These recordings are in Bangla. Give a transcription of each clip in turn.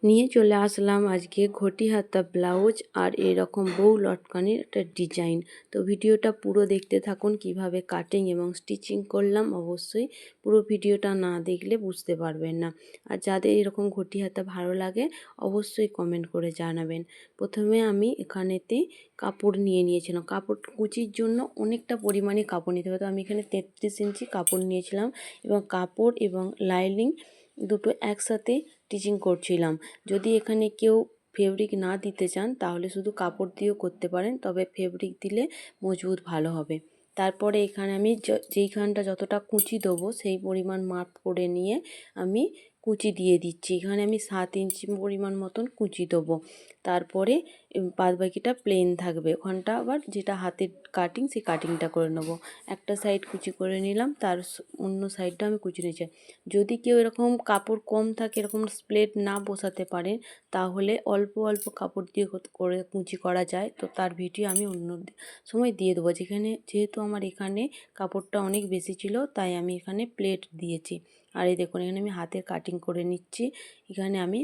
নিয়ে চলে আসলাম আজকে ঘটি হাতা ব্লাউজ আর এরকম বউ লটকানির একটা ডিজাইন। তো ভিডিওটা পুরো দেখতে থাকুন কিভাবে কাটিং এবং স্টিচিং করলাম। অবশ্যই পুরো ভিডিওটা না দেখলে বুঝতে পারবেন না। আর যাদের এরকম ঘটি হাতা ভালো লাগে অবশ্যই কমেন্ট করে জানাবেন। প্রথমে আমি এখানেতে কাপড় নিয়েছিলাম। কাপড় কুচির জন্য অনেকটা পরিমাণে কাপড় নিতে হবে। তো আমি এখানে 33 ইঞ্চি কাপড় নিয়েছিলাম এবং কাপড় এবং লাইনিং দুটো একসাথে স্টিচিং করছিলাম। যদি এখানে কেউ ফেব্রিক না দিতে চান তাহলে শুধু কাপড় দিয়েও করতে পারেন, তবে ফেব্রিক দিলে মজবুত ভালো হবে। তারপরে এখানে আমি যেইখানটা যতটা কুচি দেবো সেই পরিমাণ মাপ করে নিয়ে আমি কুচি দিয়ে দিচ্ছি। এখানে আমি 7 ইঞ্চি পরিমাণ মতন কুচি দেবো। তারপরে বাদবাকিটা প্লেন থাকবে, ওখানটা আবার যেটা হাতের কাটিং সেই কাটিংটা করে নেব। একটা সাইড কুচি করে নিলাম, তার অন্য সাইডটা আমি কুচি নিয়েছি। যদি কেউ এরকম কাপড় কম থাকে, এরকম প্লেট না বসাতে পারেন, তাহলে অল্প অল্প কাপড় দিয়ে করে কুচি করা যায়। তো তার ভিডিও আমি অন্য সময় দিয়ে দেবো। যেহেতু আমার এখানে কাপড়টা অনেক বেশি ছিল তাই আমি এখানে প্লেট দিয়েছি। আর এই দেখুন এখানে আমি হাতের কাটিং করে নিচ্ছি। এখানে আমি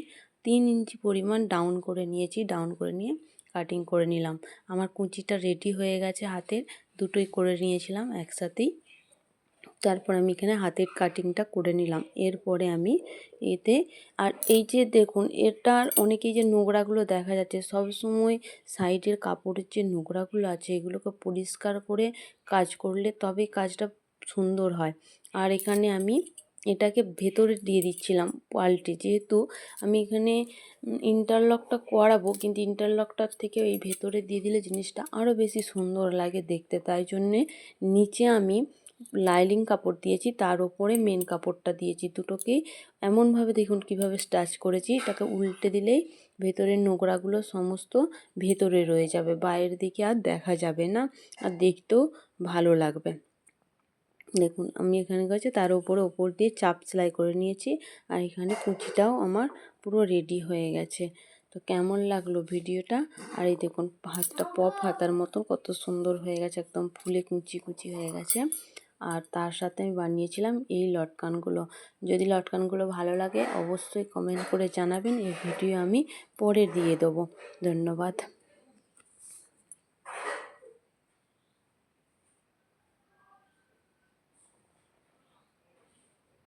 3 ইঞ্চি পরিমাণ ডাউন করে নিয়েছি। ডাউন করে নিয়ে কাটিং করে নিলাম। আমার কুচিটা রেডি হয়ে গেছে। হাতের দুটোই করে নিয়েছিলাম একসাথেই। তারপর আমি এখানে হাতের কাটিংটা করে নিলাম। এরপরে আমি এতে আর এই যে দেখুন এটার অনেকেই যে নোংরাগুলো দেখা যাচ্ছে, সবসময় সাইডের কাপড়ের যে নোংরাগুলো আছে এগুলোকে পরিষ্কার করে কাজ করলে তবেই কাজটা সুন্দর হয়। আর এখানে আমি এটাকে ভেতরে দিয়ে দিচ্ছিলাম পাল্টে, যেহেতু আমি এখানে ইন্টারলকটা করাবো, কিন্তু ইন্টারলকটার থেকে এই ভেতরে দিয়ে দিলে জিনিসটা আরও বেশি সুন্দর লাগে দেখতে। তাই জন্যে নিচে আমি লাইনিং কাপড় দিয়েছি, তার উপরে মেন কাপড়টা দিয়েছি। দুটোকেই এমনভাবে দেখুন কিভাবে স্টাচ করেছি। এটাকে উল্টে দিলেই ভেতরের নোংরাগুলো সমস্ত ভেতরে রয়ে যাবে, বাইরের দিকে আর দেখা যাবে না, আর দেখতেও ভালো লাগবে। দেখুন আমি এখানে গেছে তার ওপর দিয়ে চাপ সেলাই করে নিয়েছি। আর এখানে কুচিটাও আমার পুরো রেডি হয়ে গেছে। তো কেমন লাগলো ভিডিওটা? আর এই দেখুন হাতটা পপ হাতার মতো কত সুন্দর হয়ে গেছে, একদম ফুলে কুচি কুচি হয়ে গেছে। আর তার সাথে আমি বানিয়েছিলাম এই লটকানগুলো। যদি লটকানগুলো ভালো লাগে অবশ্যই কমেন্ট করে জানাবেন। এই ভিডিও আমি পরে দিয়ে দেবো। ধন্যবাদ।